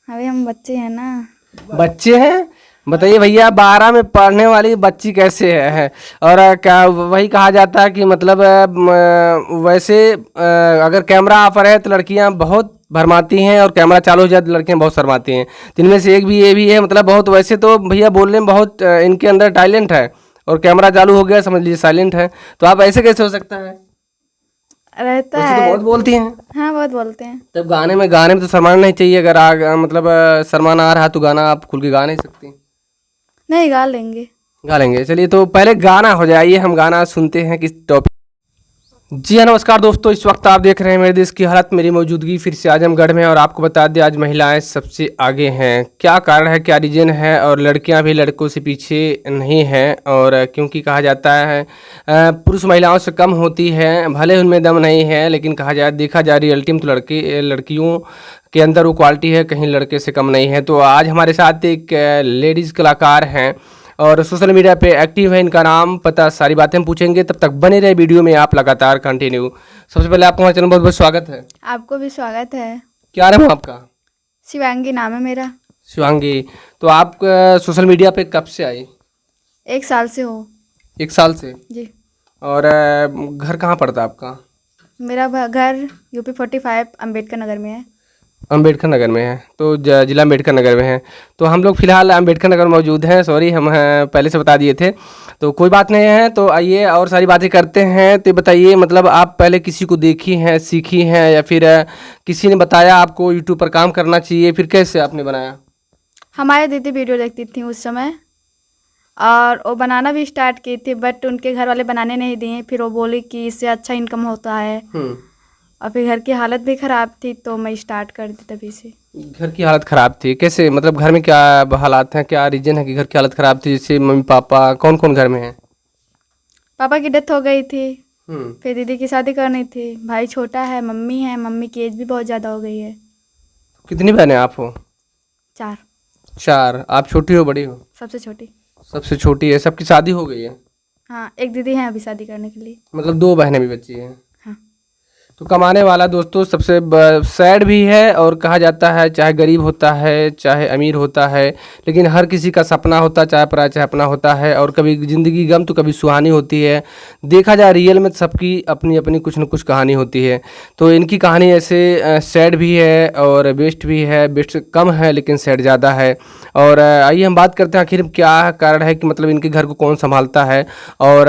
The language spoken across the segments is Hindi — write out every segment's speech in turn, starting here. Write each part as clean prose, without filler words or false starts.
अभी हम बच्चे हैं ना। बच्चे हैं? बताइए भैया, 12 में पढ़ने वाली बच्ची कैसे है? और क्या वही कहा जाता है कि मतलब वैसे अगर कैमरा ऑफर है तो लड़कियां बहुत भरमाती हैं, और कैमरा चालू हो जाए तो लड़कियां बहुत शर्माती हैं। जिनमें से एक भी ये भी है, मतलब बहुत वैसे तो भैया बोलने में बहुत इनके अंदर टैलेंट है, और कैमरा चालू हो गया समझ लीजिए साइलेंट है। तो आप ऐसे कैसे हो सकता है? रहता वैसे तो है। बहुत बोलती हैं। हाँ, बहुत बोलते हैं। तब गाने में तो शर्माना नहीं चाहिए। अगर मतलब शर्माना आ रहा तो गाना आप खुल के गा नहीं सकती? नहीं, गा लेंगे। गा लेंगे। चलिए तो पहले गाना हो जाइए, हम गाना सुनते हैं किस टॉपिक। जी हाँ, नमस्कार दोस्तों। इस वक्त आप देख रहे हैं मेरे देश की हालत, मेरी मौजूदगी फिर से आजमगढ़ में। और आपको बता दें, आज महिलाएं सबसे आगे हैं। क्या कारण है, क्या रीजन है? और लड़कियां भी लड़कों से पीछे नहीं हैं। और क्योंकि कहा जाता है पुरुष महिलाओं से कम होती है, भले उनमें दम नहीं है, लेकिन कहा जाए देखा जाए रियलिटी में तो लड़कियों के अंदर वो क्वालिटी है, कहीं लड़के से कम नहीं है। तो आज हमारे साथ एक लेडीज़ कलाकार हैं, और सोशल मीडिया पे एक्टिव है। इनका नाम पता सारी बातें हम पूछेंगे, तब तक बने रहे वीडियो में आप लगातार कंटिन्यू। सबसे पहले आपको हमारे चैनल में बहुत बहुत स्वागत है। आपको भी स्वागत है। क्या नाम है आपका? शिवांगी नाम है मेरा। शिवांगी। तो आप सोशल मीडिया पे कब से आई? 1 साल से हो। 1 साल से। जी। और घर कहाँ पड़ता है आपका? मेरा घर यूपी 45 अम्बेडकर नगर में है। अम्बेडकर नगर में है, तो जिला अम्बेडकर नगर में है। तो हम लोग फिलहाल अम्बेडकर नगर में मौजूद हैं। सॉरी, हम पहले से बता दिए थे, तो कोई बात नहीं है। तो आइए और सारी बातें करते हैं। तो बताइए, मतलब आप पहले किसी को देखी हैं, सीखी हैं, या फिर किसी ने बताया आपको यूट्यूब पर काम करना चाहिए, फिर कैसे आपने बनाया? हमारी दीदी वीडियो देखती थी उस समय, और वो बनाना भी स्टार्ट की थी, बट उनके घर वाले बनाने नहीं दिए। फिर वो बोली कि इससे अच्छा इनकम होता है, हम्म। और फिर घर की हालत भी ख़राब थी, तो मैं स्टार्ट कर दी तभी से। घर की हालत ख़राब थी कैसे? मतलब घर में क्या हालात हैं, क्या रीजन है कि घर की हालत ख़राब थी? जैसे मम्मी पापा कौन कौन घर में है? पापा की डेथ हो गई थी। हम्म। फिर दीदी की शादी करनी थी। भाई छोटा है, मम्मी है, मम्मी की एज भी बहुत ज़्यादा हो गई है। कितनी बहनें आप हो? 4। 4। आप छोटी हो बड़ी हो? सबसे छोटी। सबसे छोटी है। सबकी शादी हो गई है? हाँ, एक दीदी है अभी शादी करने के लिए। मतलब 2 बहनें भी बची हैं। हाँ। तो कमाने वाला दोस्तों सबसे सैड भी है, और कहा जाता है चाहे गरीब होता है चाहे अमीर होता है, लेकिन हर किसी का सपना होता है, चाहे पराया चाहे अपना होता है। और कभी ज़िंदगी गम तो कभी सुहानी होती है। देखा जाए रियल में सबकी अपनी अपनी कुछ न कुछ कहानी होती है। तो इनकी कहानी ऐसे सैड भी है और बेस्ट भी है। बेस्ट कम है लेकिन सैड ज़्यादा है। और आइए हम बात करते हैं आखिर क्या कारण है कि मतलब इनके घर को कौन संभालता है, और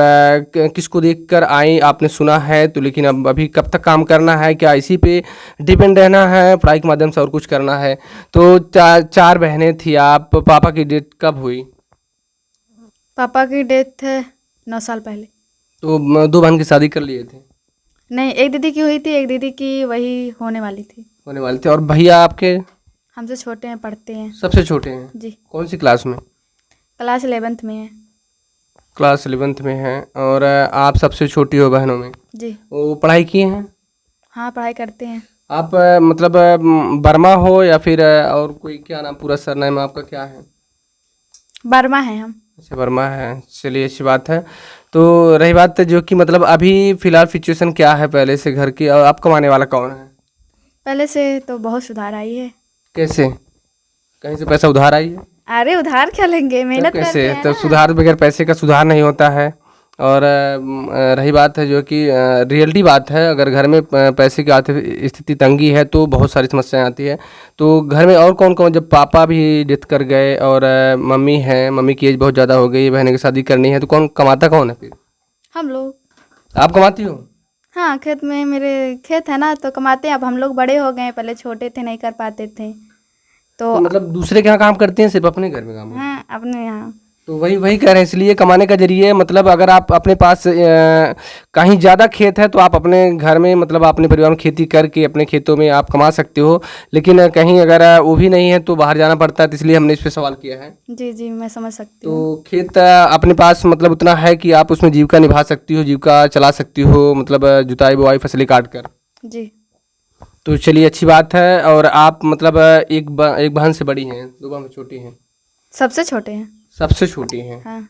किसको देखकर आई आपने सुना है तो, लेकिन अब अभी कब तक काम करना है, क्या इसी पे डिपेंड रहना है, पढ़ाई के माध्यम से और कुछ करना है? तो 4 बहनें थी आप। पापा की डेथ कब हुई? पापा की डेथ है 9 साल पहले। तो 2 बहन की शादी कर लिए थे? नहीं, एक दीदी की हुई थी, एक दीदी की वही होने वाली थी। होने वाले थे। और भैया आपके? हमसे छोटे हैं, पढ़ते हैं। सबसे छोटे हैं? जी। कौन सी क्लास में? क्लास 11th में है। क्लास 11th में है। और आप सबसे छोटी हो बहनों में? जी। वो पढ़ाई किए हैं? हाँ, पढ़ाई करते हैं। आप मतलब वर्मा हो या फिर और कोई, क्या नाम पूरा सरनेम आपका क्या है? बर्मा है हम। अच्छा, वर्मा है। चलिए अच्छी बात है। तो रही बात जो कि मतलब अभी फ़िलहाल सिचुएशन क्या है पहले से घर की, और आप कमाने वाला कौन है? पहले से तो बहुत सुधार आई है। कैसे? कहीं से पैसा उधार आई है? अरे उधार क्या लेंगे, तब मेहनत करते कैसे? हैं तब ना। सुधार बगैर पैसे का सुधार नहीं होता है। और रही बात है जो कि रियलिटी बात है, अगर घर में पैसे की आर्थिक स्थिति तंगी है तो बहुत सारी समस्याएं आती है। तो घर में और कौन कौन, जब पापा भी डेथ कर गए और मम्मी है, मम्मी की एज बहुत ज़्यादा हो गई, बहन की शादी करनी है, तो कौन कमाता कौन है फिर? हम लोग। आप कमाती हो? हाँ, खेत में मेरे खेत है ना, तो कमाते हैं। अब हम लोग बड़े हो गए, पहले छोटे थे, नहीं कर पाते थे तो। तो मतलब दूसरे के यहाँ काम करते हैं, सिर्फ अपने घर में काम करते हैं? हाँ, अपने यहाँ। तो वही वही कह रहे हैं, इसलिए कमाने का जरिए मतलब अगर आप अपने पास कहीं ज़्यादा खेत है तो आप अपने घर में मतलब अपने परिवार में खेती करके अपने खेतों में आप कमा सकते हो। लेकिन कहीं अगर वो भी नहीं है तो बाहर जाना पड़ता है, तो इसलिए हमने इस पे सवाल किया है। जी जी, मैं समझ सकती हूँ। तो खेत अपने पास मतलब उतना है कि आप उसमें जीविका निभा सकती हो, जीविका चला सकती हो, मतलब जुताई बुआई फसलें काट कर। जी। तो चलिए अच्छी बात है। और आप मतलब एक बहन से बड़ी हैं, 2 बहन छोटी हैं? सबसे छोटे हैं। सबसे छोटी हैं। हाँ।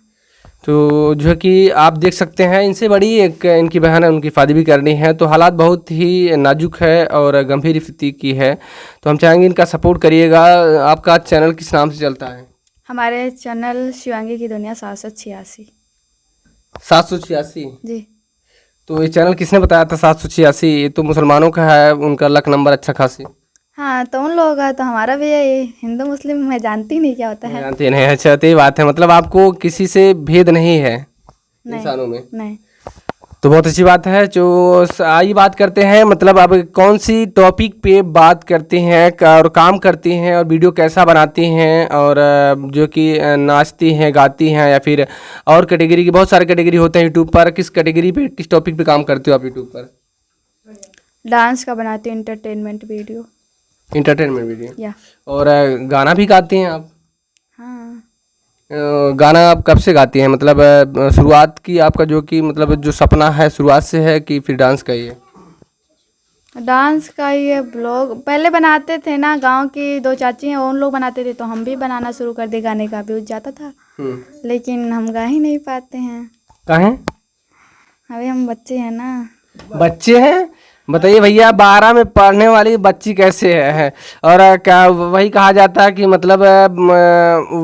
तो जो है कि आप देख सकते हैं, इनसे बड़ी एक इनकी बहन है, उनकी शादी भी करनी है, तो हालात बहुत ही नाजुक है और गंभीर स्थिति की है। तो हम चाहेंगे इनका सपोर्ट करिएगा। आपका चैनल किस नाम से चलता है? हमारे चैनल शिवांगी की दुनिया 786। 786। जी। तो ये चैनल किसने बताया था 786? ये तो मुसलमानों का है, उनका लक नंबर अच्छा खासी। हाँ, तो उन लोगों का, तो हमारा भी है। ये हिंदू मुस्लिम मैं जानती ही नहीं क्या होता है। जानते नहीं? अच्छा, तो ये बात है, मतलब आपको किसी से भेद नहीं है नहीं, इंसानों में। नहीं। तो बहुत अच्छी बात है। जो आइए बात करते हैं, मतलब अब कौन सी टॉपिक पे बात करती हैं और काम करती हैं और वीडियो कैसा बनाती हैं, और जो कि नाचती हैं, गाती हैं, या फिर और कैटेगरी की बहुत सारे कैटेगरी होते हैं यूट्यूब पर। किस कैटेगरी पे, किस टॉपिक पे काम करते हो आप यूट्यूब पर? डांस का बनाती हूँ, एंटरटेनमेंट वीडियो। Entertainment video. या और गाना भी गाती हैं आप? हाँ, गाना आप कब से गाती हैं, मतलब शुरुआत की आपका जो कि मतलब जो सपना है शुरुआत से है कि फिर डांस का ही है? डांस का ये ब्लॉग पहले बनाते थे ना, गांव की 2 चाची हैं, उन लोग बनाते थे, तो हम भी बनाना शुरू कर दिए। गाने का व्यूज जाता था, लेकिन हम गा ही नहीं पाते हैं। कहाँ? अभी हम बच्चे हैं ना। बच्चे हैं? बताइए भैया, 12 में पढ़ने वाली बच्ची कैसे है? और क्या वही कहा जाता है कि मतलब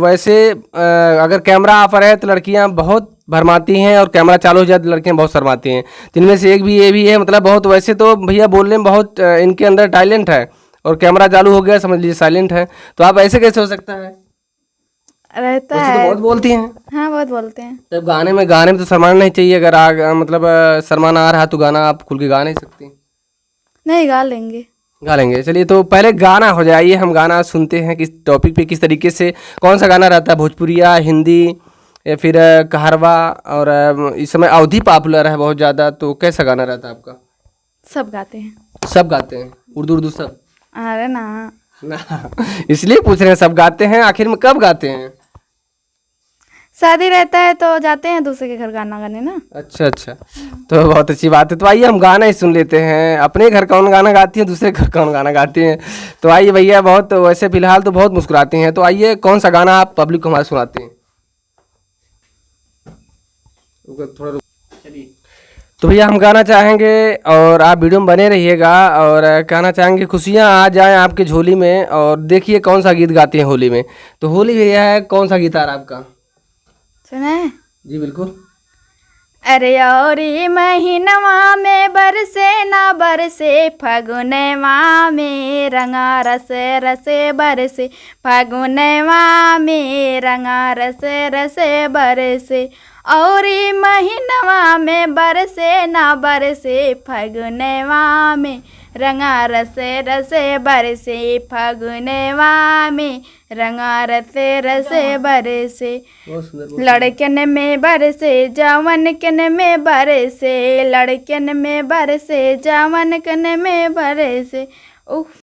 वैसे अगर कैमरा ऑफ है तो लड़कियां बहुत भरमाती हैं, और कैमरा चालू हो जाए तो लड़कियां बहुत शर्माती हैं। जिनमें से एक भी ये भी है, मतलब बहुत, वैसे तो भैया बोलने में बहुत इनके अंदर टैलेंट है, और कैमरा चालू हो गया समझ लीजिए साइलेंट है। तो आप ऐसे कैसे हो सकता है? रहता वैसे तो है। बहुत बोलती हैं। हाँ, बहुत बोलते हैं। तब गाने में तो शर्माना नहीं चाहिए। अगर मतलब शर्माना आ रहा है तो गाना आप खुल के गा नहीं सकती? नहीं, गा लेंगे। गा लेंगे। चलिए, तो पहले गाना हो जाइए, हम गाना सुनते हैं। किस टॉपिक पे, किस तरीके से, कौन सा गाना रहता है? भोजपुरिया, हिंदी, या फिर कहरवा? और इस समय अवधी पॉपुलर है बहुत ज़्यादा, तो कैसा गाना रहता है आपका? सब गाते हैं। सब गाते हैं? उर्दू सब? अरे ना। ना, इसलिए पूछ रहे हैं, सब गाते हैं। आखिर में कब गाते हैं? शादी रहता है तो जाते हैं दूसरे के घर गाना गाने ना। अच्छा अच्छा, तो बहुत अच्छी बात है। तो आइए हम गाना ही सुन लेते हैं। अपने घर कौन गाना गाती हैं, दूसरे घर कौन गाना गाती हैं? तो आइए भैया, बहुत वैसे फिलहाल तो बहुत मुस्कुराती हैं, तो आइए कौन सा गाना आप पब्लिक को हमारे सुनाते हैं? थोड़ा चलिए। तो भैया हम गाना चाहेंगे, और आप वीडियो में बने रहिएगा, और कहना चाहेंगे खुशियाँ आ जाएं आपके झोली में। और देखिए कौन सा गीत गाती हैं होली में। तो होली भैया है, कौन सा गीत आ रहा है आपका? सुने? जी बिल्कुल। अरे औरी महीनवा में बरसे ना बरसे, फगुनवा में रंगा रसे रसे बरसे, फगुनवा में रंगा रसे रसे बरसे। औरी महीनवा में बरसे ना बरसे, फगुनवा में रंगा रसे रसे बरसे, फगुनवा में रंगा रसे रसे बरसे। बहुत सुंदर। लड़कन में बरसे जवन कन में बरसे, लड़कन में बरसे जवन कन में बरसे। उफ।